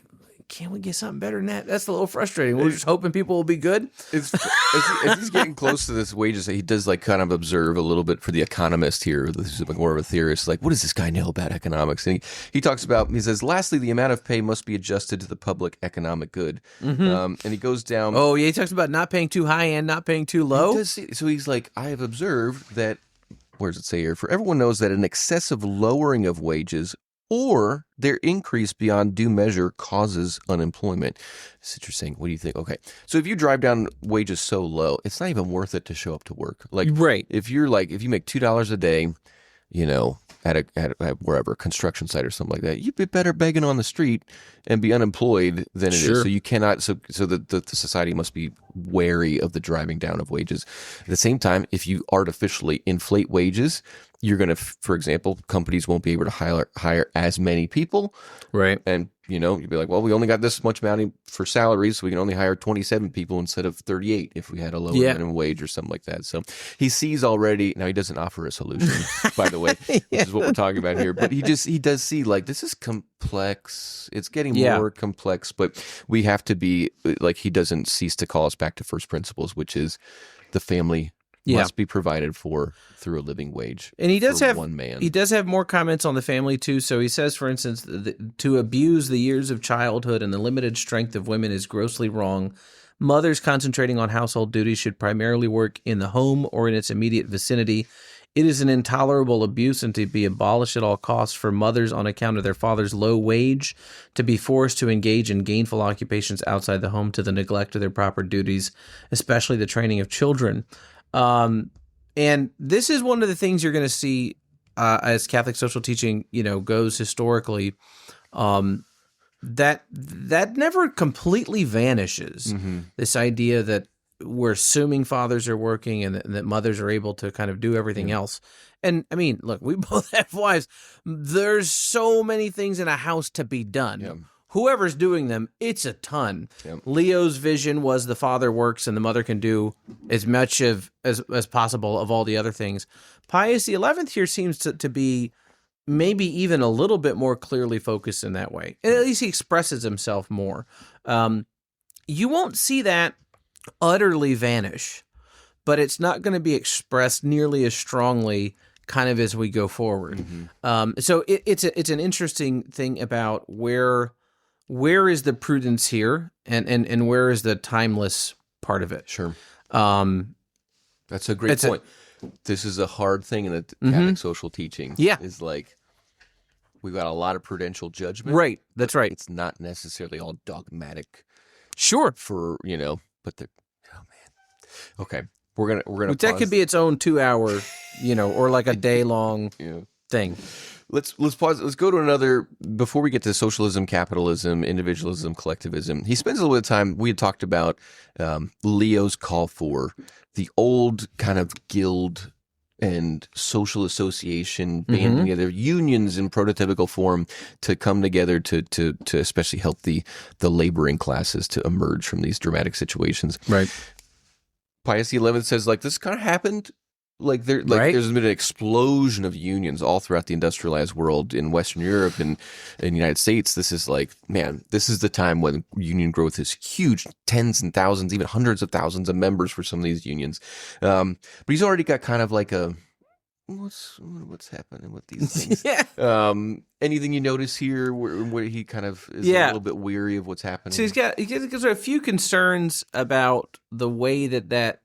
can't we get something better than that? That's a little frustrating. We're just hoping people will be good. As he's getting close to this wages, he does like kind of observe a little bit for the economist here. This is like more of a theorist. Like, what does this guy know about economics? And he talks about, he says, lastly, the amount of pay must be adjusted to the public economic good. And he goes down. Oh, yeah. He talks about not paying too high and not paying too low. So he's like, I have observed that, where does it say here? For everyone knows that an excessive lowering of wages or their increase beyond due measure causes unemployment. It's interesting. What do you think? Okay. So if you drive down wages so low, it's not even worth it to show up to work. Like, Right. if you make $2 a day, at a wherever construction site or something like that, you'd be better begging on the street and be unemployed than it is. So you cannot. So the society must be wary of the driving down of wages. At the same time, if you artificially inflate wages, you're going to, for example, companies won't be able to hire as many people. Right. And, you'd be like, well, we only got this much money for salaries, so we can only hire 27 people instead of 38 if we had a lower minimum wage or something like that. So he sees already. Now, he doesn't offer a solution, by the way, which is what we're talking about here. But he does see, like, this is complex. It's getting more complex, but we have to be, like, he doesn't cease to call us back to first principles, which is the family must be provided for through a living wage. And he does have one man. He does have more comments on the family too. So he says, for instance, to abuse the years of childhood and the limited strength of women is grossly wrong. Mothers concentrating on household duties should primarily work in the home or in its immediate vicinity. It is an intolerable abuse and to be abolished at all costs for mothers on account of their father's low wage to be forced to engage in gainful occupations outside the home to the neglect of their proper duties, especially the training of children. And this is one of the things you're going to see as Catholic social teaching, goes historically, that never completely vanishes. Mm-hmm. This idea that we're assuming fathers are working and that mothers are able to kind of do everything else. And I mean, look, we both have wives. There's so many things in a house to be done. Yeah. Whoever's doing them, it's a ton. Yep. Leo's vision was the father works and the mother can do as much as possible of all the other things. Pius XI here seems to be maybe even a little bit more clearly focused in that way. And at least he expresses himself more. You won't see that utterly vanish, but it's not going to be expressed nearly as strongly kind of as we go forward. Mm-hmm. So it's an interesting thing about where is the prudence here and where is the timeless part of it? Sure. That's a great point. This is a hard thing in the Catholic social teaching. Yeah. Is like, we've got a lot of prudential judgment. Right. That's right. It's not necessarily all dogmatic. Sure. But okay. We're gonna that could be its own 2-hour, or like a day long thing. Let's pause. Let's go to another, before we get to socialism, capitalism, individualism, collectivism. He spends a little bit of time, we had talked about Leo's call for the old kind of guild and social association banding together, unions in prototypical form to come together to especially help the laboring classes to emerge from these dramatic situations. Right. Pius XI says, like, this kind of happened. There's been an explosion of unions all throughout the industrialized world in Western Europe and in the United States. This is this is the time when union growth is huge, tens and thousands, even hundreds of thousands of members for some of these unions. But he's already got kind of like a, what's happening with these things? Yeah. Anything you notice here where he kind of is a little bit weary of what's happening? So he's got a few concerns about the way that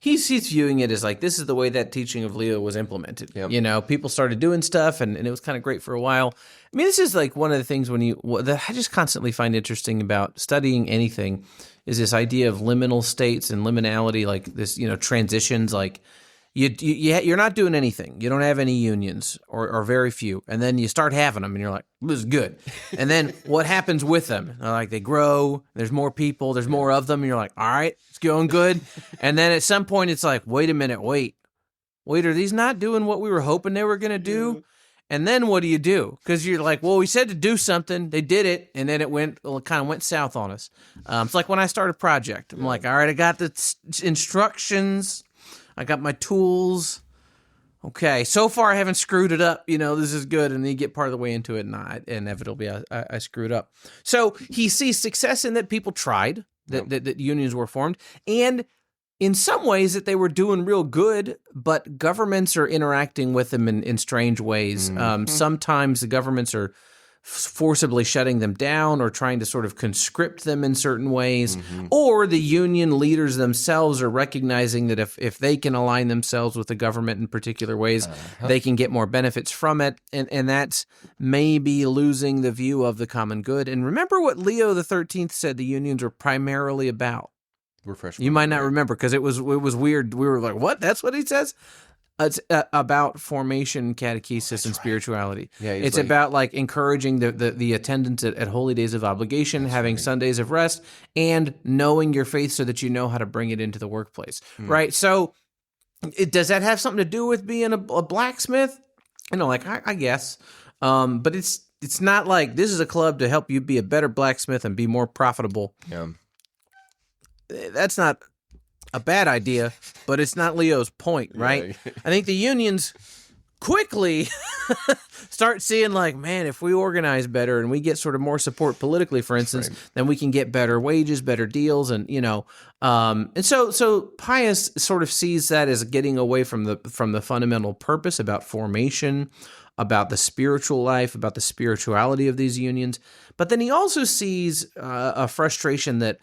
he's viewing it as like, this is the way that teaching of Leo was implemented. Yep. People started doing stuff and it was kind of great for a while. I mean, this is like one of the things that I just constantly find interesting about studying anything is this idea of liminal states and liminality, like this, transitions, like you're not doing anything. You don't have any unions or very few. And then you start having them and you're like, this is good. And then what happens with them? Like they grow, there's more people, there's more of them. And you're like, all right, it's going good. And then at some point it's like, wait a minute, wait, are these not doing what we were hoping they were going to do? Yeah. And then what do you do? Because you're like, well, we said to do something, they did it, and then it kind of went south on us. It's like when I start a project, I'm like, all right, I got the instructions, I got my tools. Okay, so far I haven't screwed it up. This is good. And then you get part of the way into it, and inevitably I screwed up. So he sees success in that people tried, that unions were formed, and in some ways that they were doing real good, but governments are interacting with them in strange ways. Mm-hmm. Sometimes the governments are forcibly shutting them down or trying to sort of conscript them in certain ways, or the union leaders themselves are recognizing that if they can align themselves with the government in particular ways, they can get more benefits from it, and that's maybe losing the view of the common good. And remember what Leo XIII said the unions were primarily about. You might not remember because it was weird. We were like, what? That's what he says? It's about formation, catechesis, and spirituality. Yeah, it's about like encouraging the attendance at holy days of obligation, having Sundays of rest, and knowing your faith so that you know how to bring it into the workplace, right? So does that have something to do with being a blacksmith? Like I guess, but it's not like this is a club to help you be a better blacksmith and be more profitable. Yeah. That's not a bad idea, but it's not Leo's point, right? Yeah. I think the unions quickly start seeing like, man, if we organize better and we get sort of more support politically, for instance, then we can get better wages, better deals, and and so Pius sort of sees that as getting away from the fundamental purpose about formation, about the spiritual life, about the spirituality of these unions. But then he also sees a frustration that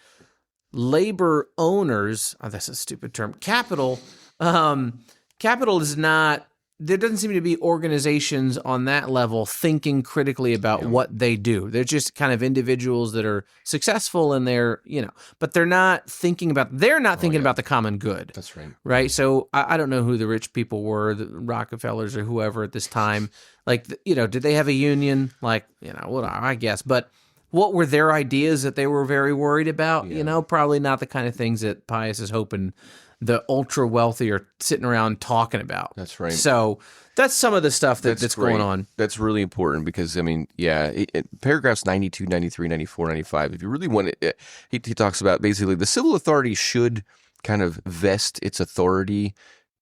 labor owners, that's a stupid term, capital is not, there doesn't seem to be organizations on that level thinking critically about what they do. They're just kind of individuals that are successful and they're, but they're not thinking about the common good. That's right. Right? So I don't know who the rich people were, the Rockefellers or whoever at this time. Like, did they have a union? Like, well, I guess, but what were their ideas that they were very worried about? Probably not the kind of things that Pius is hoping the ultra wealthy are sitting around talking about. That's right. So that's some of the stuff that's going on. That's really important because, paragraphs 92, 93, 94, 95, if you really want it, he talks about basically the civil authority should kind of vest its authority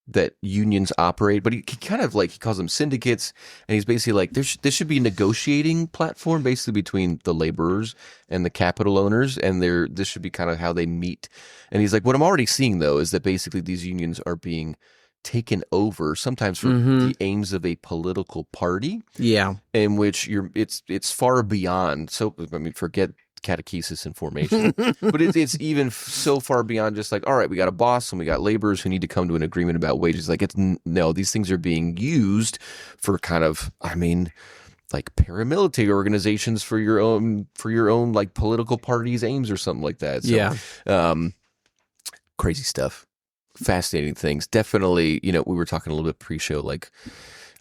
that unions operate, but he kind of he calls them syndicates, and he's basically like, this should be a negotiating platform basically between the laborers and the capital owners, and this should be kind of how they meet. And he's like, what I'm already seeing though is that basically these unions are being taken over sometimes for the aims of a political party, in which it's far beyond. So forget catechesis and formation, but it's even so far beyond just like, all right, we got a boss and we got laborers who need to come to an agreement about wages. Like, no, these things are being used for kind of, like paramilitary organizations for your own like political party's aims or something like that. So, crazy stuff, fascinating things. Definitely, we were talking a little bit pre-show, like,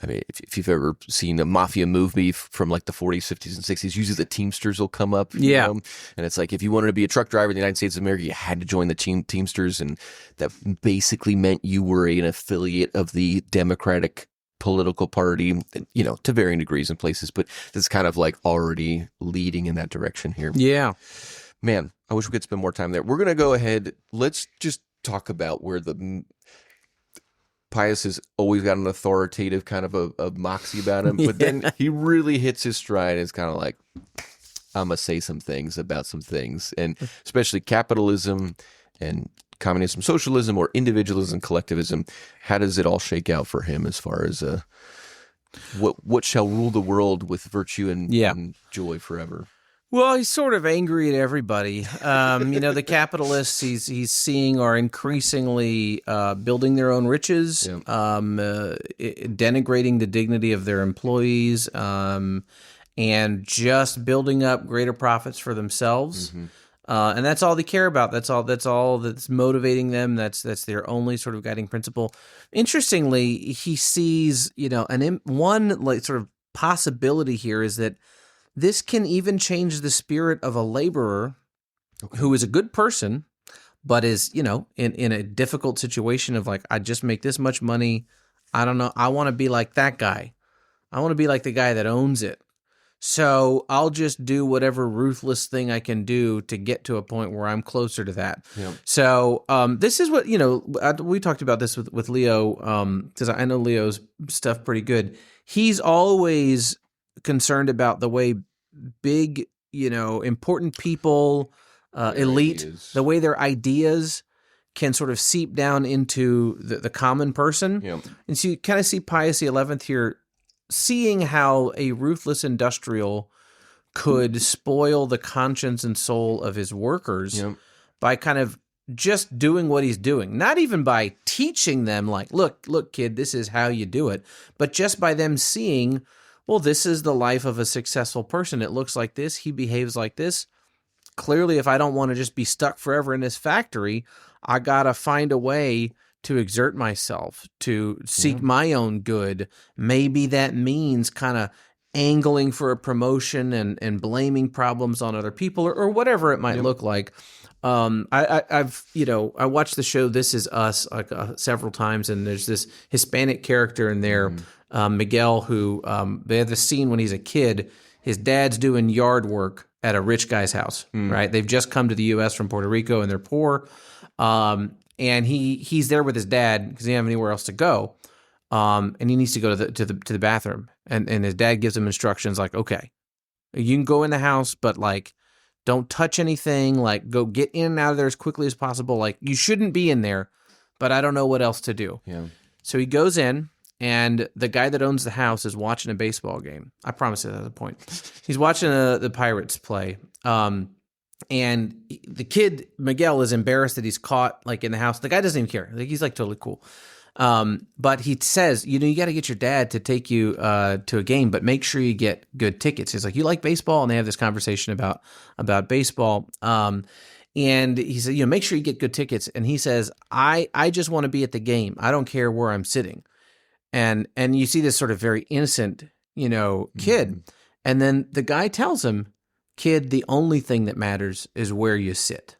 if you've ever seen a mafia movie from like the 40s, 50s, and 60s, usually the Teamsters will come up. And it's like, if you wanted to be a truck driver in the United States of America, you had to join the Teamsters. And that basically meant you were an affiliate of the Democratic political party, to varying degrees in places. But it's kind of like already leading in that direction here. Yeah. Man, I wish we could spend more time there. We're going to go ahead. Let's just talk about where Pius has always got an authoritative kind of a moxie about him, but then he really hits his stride and it's kind of like, I'm going to say some things about some things, and especially capitalism and communism, socialism, or individualism, collectivism. How does it all shake out for him as far as what shall rule the world with virtue and joy forever? Well, he's sort of angry at everybody. The capitalists he's seeing are increasingly building their own riches, denigrating the dignity of their employees, and just building up greater profits for themselves. And that's all they care about. That's all that's motivating them. That's their only sort of guiding principle. Interestingly, he sees, one like sort of possibility here is that this can even change the spirit of a laborer who is a good person, but is, in a difficult situation of like, I just make this much money. I don't know. I want to be like that guy. I want to be like the guy that owns it. So I'll just do whatever ruthless thing I can do to get to a point where I'm closer to that. Yep. So this is what, we talked about this with Leo, because I know Leo's stuff pretty good. He's always concerned about the way big, important people, elite, ideas. The way their ideas can sort of seep down into the common person. Yep. And so you kind of see Pius XI here seeing how a ruthless industrial could spoil the conscience and soul of his workers by kind of just doing what he's doing, not even by teaching them like, look, kid, this is how you do it, but just by them seeing, well, this is the life of a successful person. It looks like this. He behaves like this. Clearly, if I don't want to just be stuck forever in this factory, I got to find a way to exert myself, to seek my own good. Maybe that means kind of angling for a promotion and blaming problems on other people or whatever it might look like. I've watched the show This Is Us several times, and there's this Hispanic character in there, Miguel, who they have this scene when he's a kid. His dad's doing yard work at a rich guy's house, right? They've just come to the U.S. from Puerto Rico, and they're poor. And he's there with his dad because he doesn't have anywhere else to go, and he needs to go to the bathroom. And his dad gives him instructions like, okay, you can go in the house, but like, don't touch anything. Like, go get in and out of there as quickly as possible. Like, you shouldn't be in there, but I don't know what else to do. Yeah. So he goes in, and the guy that owns the house is watching a baseball game. I promise it at a point. He's watching the Pirates play. And the kid, Miguel, is embarrassed that he's caught like in the house. The guy doesn't even care. Like, he's like totally cool. But he says, you got to get your dad to take you to a game, but make sure you get good tickets. He's like, you like baseball? And they have this conversation about baseball. And he said, make sure you get good tickets. And he says, I just want to be at the game. I don't care where I'm sitting. And you see this sort of very innocent, kid. And then the guy tells him, kid, the only thing that matters is where you sit.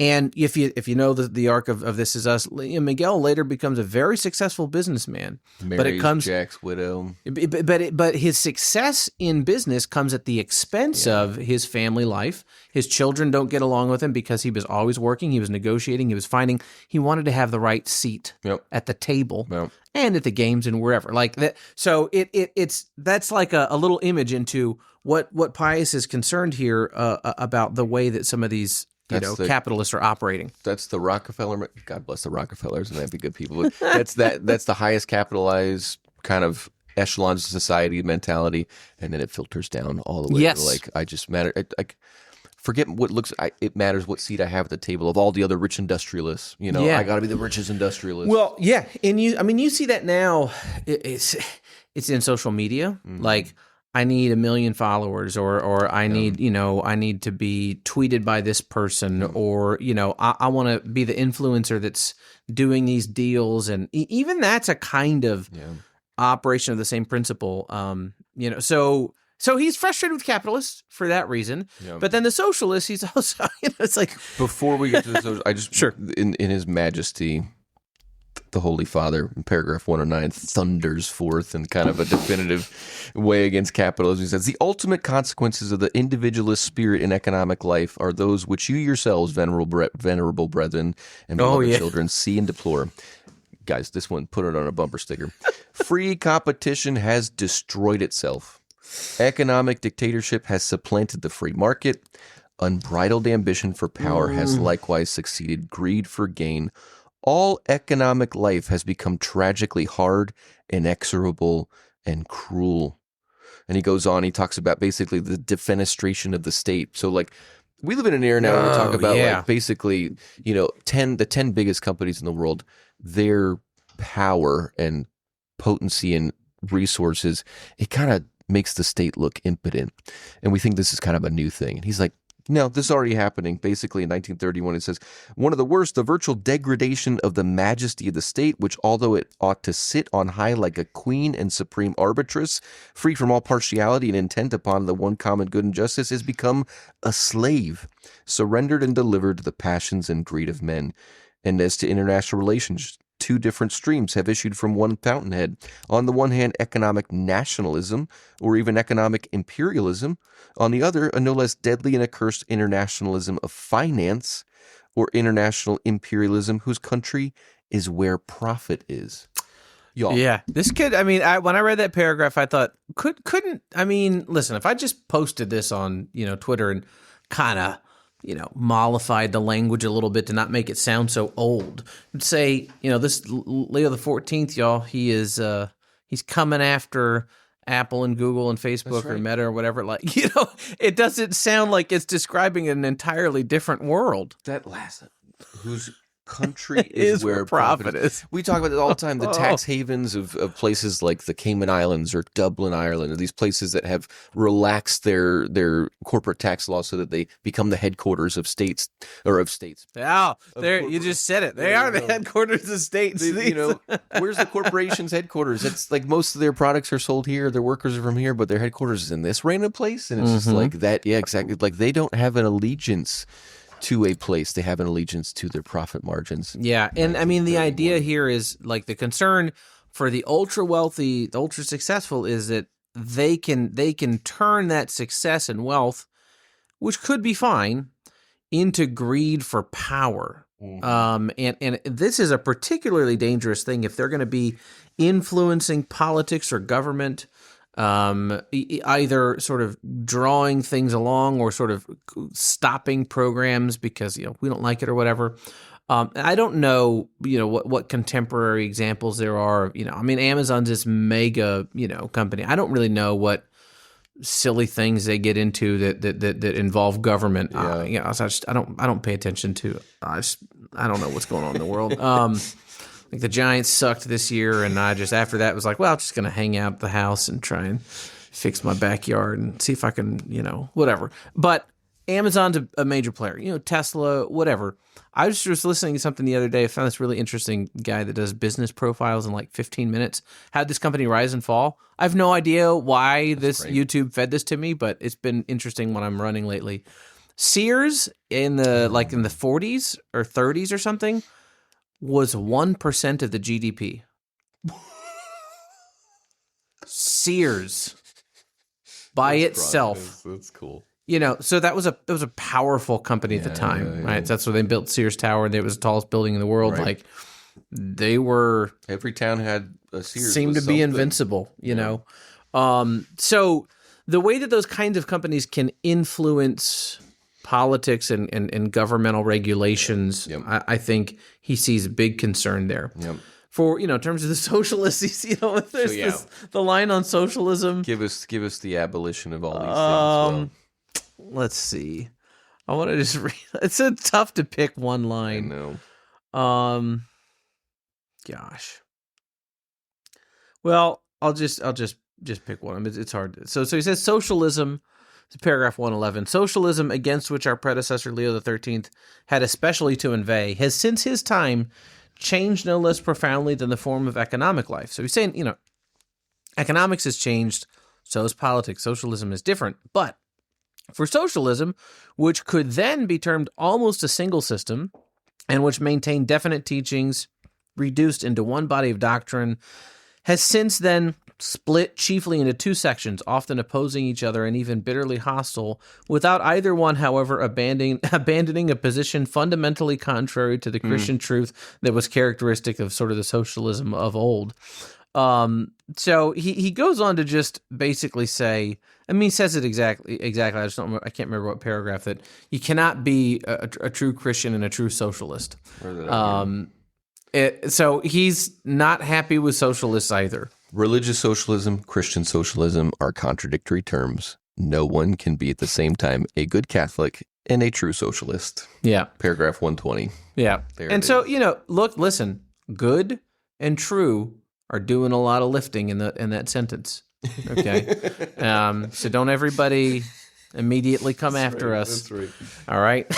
And if you know the arc of This Is Us, Miguel later becomes a very successful businessman. Marries Jack's widow. But his success in business comes at the expense of his family life. His children don't get along with him because he was always working. He was negotiating. He was finding. He wanted to have the right seat at the table and at the games and wherever like that. So that's like a little image into what Pius is concerned here about the way that some of these capitalists are operating. That's the Rockefeller. God bless the Rockefellers, and they'd be good people. But that's the highest capitalized kind of echelons of society mentality, and then it filters down all the way to like, I just matter. Forget what looks. It matters what seat I have at the table of all the other rich industrialists. I got to be the richest industrialist. Well, yeah, and you see that now. It's in social media, like. I need 1 million followers, or I need, I need to be tweeted by this person, or, I want to be the influencer that's doing these deals. And even that's a kind of operation of the same principle. So he's frustrated with capitalists for that reason. Yeah. But then the socialists, he's also, it's like. Before we get to the socialists, I just, in His Majesty, the Holy Father, in paragraph 109, thunders forth in kind of a definitive way against capitalism. He says, the ultimate consequences of the individualist spirit in economic life are those which you yourselves, venerable brethren and beloved children, see and deplore. Guys, this one, put it on a bumper sticker. Free competition has destroyed itself. Economic dictatorship has supplanted the free market. Unbridled ambition for power has likewise succeeded greed for gain. All economic life has become tragically hard, inexorable, and cruel. And he goes on, he talks about basically the defenestration of the state. So like, we live in an era now where we talk about like basically, the 10 biggest companies in the world, their power and potency and resources, it kind of makes the state look impotent. And we think this is kind of a new thing. And he's like, no, this is already happening. Basically, in 1931, it says, one of the worst, the virtual degradation of the majesty of the state, which although it ought to sit on high like a queen and supreme arbitress, free from all partiality and intent upon the one common good and justice, has become a slave, surrendered and delivered to the passions and greed of men. And as to international relations, 2 different streams have issued from one fountainhead. On the one hand, economic nationalism, or even economic imperialism. On the other, a no less deadly and accursed internationalism of finance, or international imperialism, whose country is where profit is. Y'all. Yeah, this kid, when I read that paragraph, I thought, listen, if I just posted this on, Twitter and kind of, mollified the language a little bit to not make it sound so old. I'd say, this Leo XIV, y'all, he is he's coming after Apple and Google and Facebook or right. Meta or whatever. Like, it doesn't sound like it's describing an entirely different world. That last, whose country is where profit is. We talk about it all the time. The tax havens of places like the Cayman Islands or Dublin, Ireland, or these places that have relaxed their corporate tax laws so that they become the headquarters of states. Yeah, there you just said it. They are the headquarters of states. Where's the corporation's headquarters? It's like most of their products are sold here. Their workers are from here, but their headquarters is in this random place, and it's just like that. Yeah, exactly. Like they don't have an allegiance to a place. They have an allegiance to their profit margins. Yeah, and I mean the idea here is like the concern for the ultra wealthy, the ultra successful is that they can turn that success and wealth, which could be fine, into greed for power. And this is a particularly dangerous thing if they're going to be influencing politics or government, either sort of drawing things along or sort of stopping programs because we don't like it or whatever. I don't know what contemporary examples there are. I mean, Amazon's this mega company. I don't really know what silly things they get into that involve government. So I don't pay attention to. I don't know what's going on in the world. Like the Giants sucked this year, and I just after that was like, well, I'm just gonna hang out at the house and try and fix my backyard and see if I can, whatever. But Amazon's a major player, Tesla, whatever. I was just listening to something the other day. I found this really interesting guy that does business profiles in like 15 minutes. How'd this company rise and fall? I have no idea why YouTube fed this to me, but it's been interesting when I'm running lately. Sears in the 40s or 30s or something was 1% of the GDP. Sears by itself. That's cool. So that was a powerful company at the time, right? That's where they built Sears Tower, and it was the tallest building in the world. Right. Like they were. Every town had a Sears. Seemed to be invincible, know. So the way that those kinds of companies can influence politics and governmental regulations, I think he sees a big concern there. Yep. For in terms of the socialists, there's the line on socialism. Give us the abolition of all these things. Let's see. I want to just read. It's so tough to pick one line. I know. Gosh. Well, I'll just pick one. I mean, it's hard. So he says socialism. Paragraph 111. Socialism, against which our predecessor Leo XIII had especially to inveigh, has since his time changed no less profoundly than the form of economic life. So he's saying, economics has changed, so is politics. Socialism is different. But for socialism, which could then be termed almost a single system, and which maintained definite teachings reduced into one body of doctrine, has since then split chiefly into two sections, often opposing each other and even bitterly hostile, without either one, however, abandoning a position fundamentally contrary to the Christian truth that was characteristic of sort of the socialism of old. So he goes on to just basically say, he says it exactly. I just don't remember, I can't remember what paragraph, that you cannot be a true Christian and a true socialist. So he's not happy with socialists either. Religious socialism, Christian socialism are contradictory terms. No one can be at the same time a good Catholic and a true socialist. Yeah. Paragraph 120. Yeah. And so, listen, good and true are doing a lot of lifting in that sentence. Okay. So don't everybody immediately come after us. That's right. All right.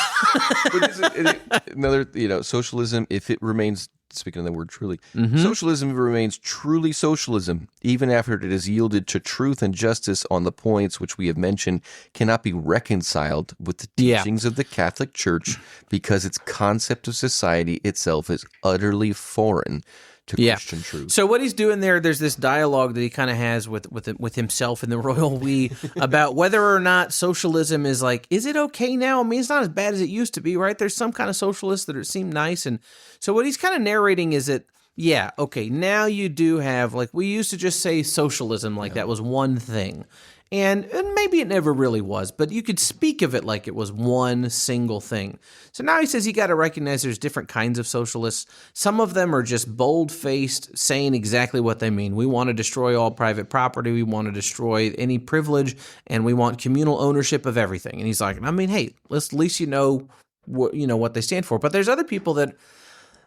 But another, socialism, if it remains, speaking of the word truly, socialism remains truly socialism, even after it is yielded to truth and justice on the points which we have mentioned, cannot be reconciled with the teachings of the Catholic Church, because its concept of society itself is utterly foreign to Christian truth. So what he's doing there's this dialogue that he kind of has with himself and the royal we about whether or not socialism is is it okay now? I mean, it's not as bad as it used to be, right? There's some kind of socialists that seem nice. And so what he's kind of narrating is that, now you do have, we used to just say socialism, that was one thing. And maybe it never really was, but you could speak of it like it was one single thing. So now he says you got to recognize there's different kinds of socialists. Some of them are just bold-faced, saying exactly what they mean. We want to destroy all private property. We want to destroy any privilege, and we want communal ownership of everything. And he's like, I mean, hey, at least you know what they stand for. But there's other people that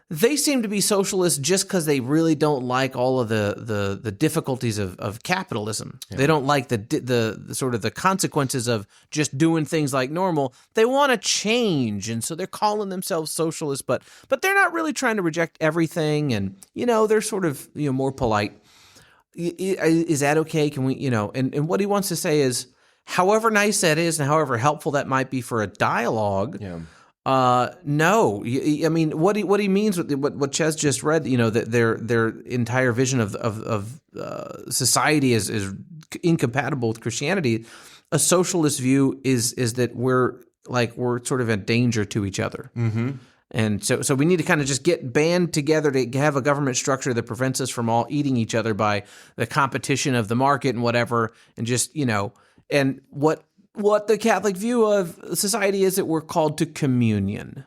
they seem to be socialists just because they really don't like all of the difficulties of capitalism. Yeah. They don't like the sort of the consequences of just doing things like normal. They want to change, and so they're calling themselves socialists, but they're not really trying to reject everything, and they're sort of more polite. Is that okay? Can we and what he wants to say is, however nice that is, and however helpful that might be for a dialogue. Yeah. No, I mean what he means with what Chez just read, that their entire vision of society is incompatible with Christianity. A socialist view is that we're sort of a danger to each other. Mm-hmm. And so we need to kind of just get band together to have a government structure that prevents us from all eating each other by the competition of the market and whatever, and just and what the Catholic view of society is that we're called to communion.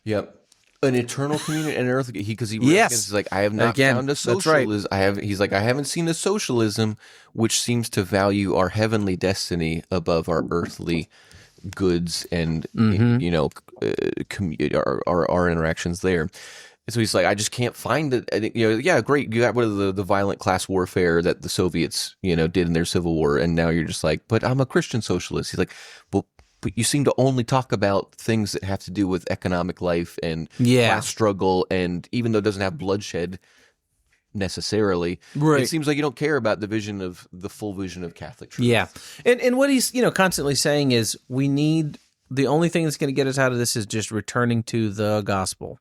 Yep. An eternal communion and an earthly, because he's like, I have not found a socialism. Right. He's like, I haven't seen a socialism which seems to value our heavenly destiny above our earthly goods and our interactions there. And so he's like, I just can't find it. Yeah, great. You got rid of the violent class warfare that the Soviets, did in their civil war. And now you're just like, but I'm a Christian socialist. He's like, but you seem to only talk about things that have to do with economic life and class struggle. And even though it doesn't have bloodshed necessarily, right, it seems like you don't care about the full vision of Catholic truth. Yeah. And what he's, constantly saying is the only thing that's going to get us out of this is just returning to the gospel.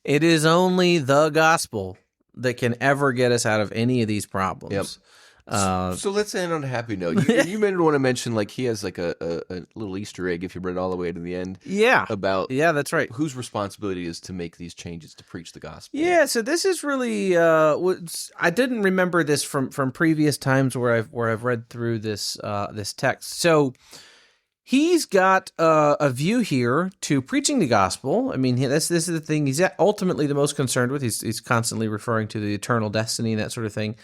It is only the gospel that can ever get us out of any of these problems. Yep. So let's end on a happy note. You may want to mention, he has a little Easter egg if you read it all the way to the end. Yeah. That's right. Whose responsibility is to make these changes to preach the gospel. Yeah. So this is really I didn't remember this from previous times where I've read through this text. So he's got a view here to preaching the gospel. I mean, this is the thing he's ultimately the most concerned with. He's constantly referring to the eternal destiny and that sort of thing.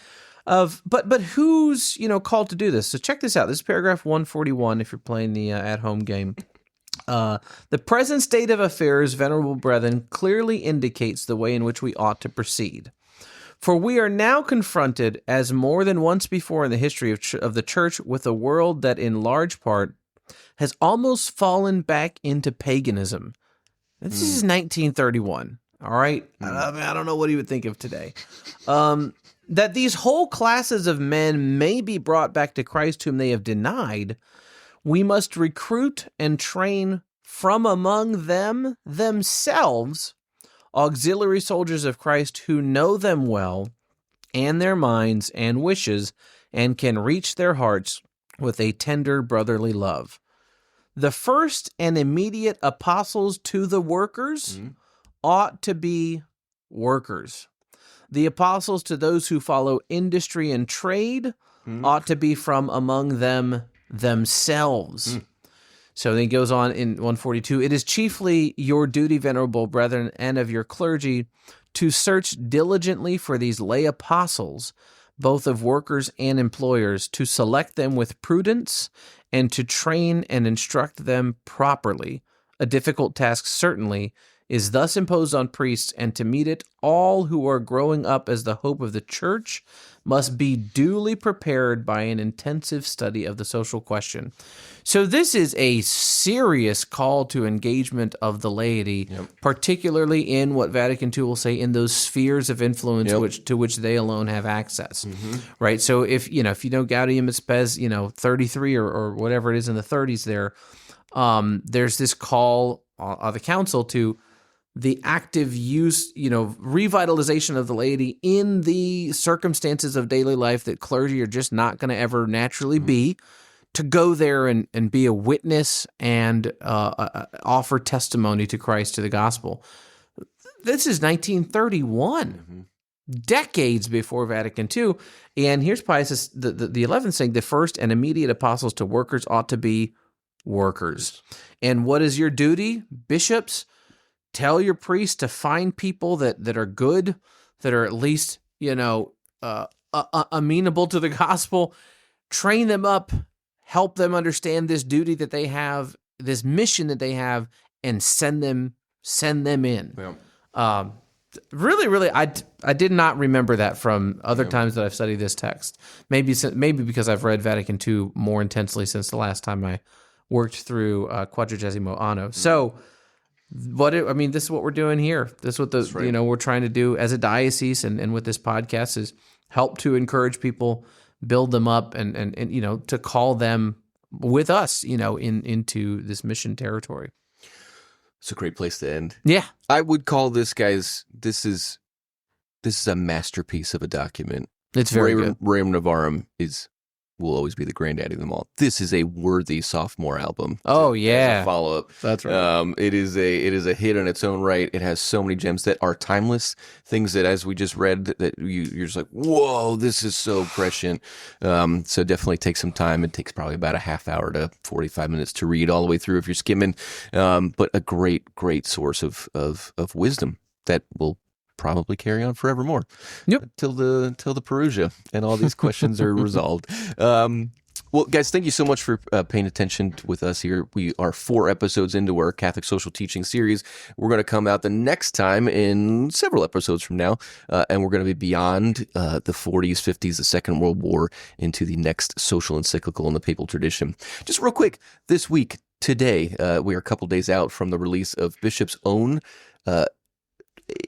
But who's called to do this? So check this out. This is paragraph 141. If you're playing the at-home game, the present state of affairs, venerable brethren, clearly indicates the way in which we ought to proceed. For we are now confronted, as more than once before in the history of the Church, with a world that in large part has almost fallen back into paganism. This is 1931, all right? I don't know what he would think of today. That these whole classes of men may be brought back to Christ whom they have denied, we must recruit and train from among them themselves auxiliary soldiers of Christ who know them well and their minds and wishes and can reach their hearts with a tender brotherly love. The first and immediate apostles to the workers ought to be workers. The apostles to those who follow industry and trade ought to be from among them themselves. So then he goes on in 142, it is chiefly your duty, venerable brethren, and of your clergy, to search diligently for these lay apostles, both of workers and employers, to select them with prudence and to train and instruct them properly. A difficult task certainly is thus imposed on priests, and to meet it, all who are growing up as the hope of the Church must be duly prepared by an intensive study of the social question. So this is a serious call to engagement of the laity, particularly in what Vatican II will say in those spheres of influence to which they alone have access, right? So if you know Gaudium et Spes, 33 or whatever it is in the 30s there's this call of the council to the active use, revitalization of the laity in the circumstances of daily life that clergy are just not going to ever naturally be, to go there and be a witness and offer testimony to Christ, to the gospel. This is 1931. decades before Vatican II. And here's Pius the 11th saying, the first and immediate apostles to workers ought to be workers. And what is your duty, bishops? Tell your priests to find people that are good, that are at least, amenable to the gospel. Train them up, help them understand this duty that they have, this mission that they have, and send them in. Yeah. Really, I did not remember that from other times that I've studied this text. Maybe because I've read Vatican II more intensely since the last time I worked through Quadragesimo Anno. So, this is what we're doing here. This is what we're trying to do as a diocese, and with this podcast is help to encourage people, build them up, and to call them with us, into this mission territory. It's a great place to end. Yeah. I would call this, guys, this is a masterpiece of a document. It's very good. Rerum Novarum will always be the granddaddy of them all. This is a worthy sophomore album. Oh, yeah. Follow up. That's right. It is a hit on its own right. It has so many gems that are timeless, things that, as we just read, that you're just like, whoa, this is so prescient. So definitely take some time. It takes probably about a half hour to 45 minutes to read all the way through if you're skimming. But a great source of wisdom that will probably carry on forevermore. Yep. Till the Perugia and all these questions are resolved. Well, guys, thank you so much for paying attention with us here. We are 4 episodes into our Catholic social teaching series. We're going to come out the next time in several episodes from now, and we're going to be beyond the 40s, 50s, the Second World War, into the next social encyclical in the papal tradition. Just real quick, this week, today, we are a couple days out from the release of Bishop's own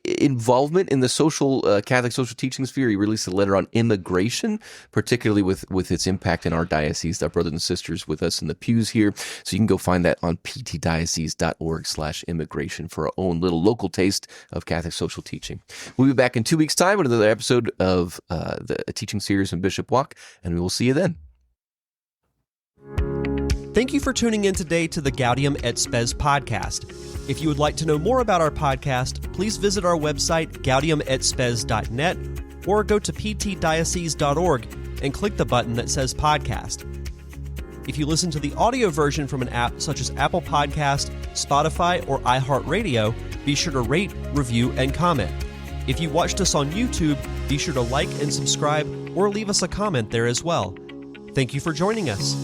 involvement in the Catholic social teaching sphere. He released a letter on immigration, particularly with its impact in our diocese, our brothers and sisters with us in the pews here. So you can go find that on ptdiocese.org/immigration for our own little local taste of Catholic social teaching. We'll be back in 2 weeks' time with another episode of the teaching series in Bishop Walk, and we will see you then. Thank you for tuning in today to the Gaudium et Spes podcast. If you would like to know more about our podcast, please visit our website, gaudiumetspes.net, or go to ptdiocese.org and click the button that says podcast. If you listen to the audio version from an app such as Apple Podcast, Spotify, or iHeartRadio, be sure to rate, review, and comment. If you watched us on YouTube, be sure to like and subscribe or leave us a comment there as well. Thank you for joining us.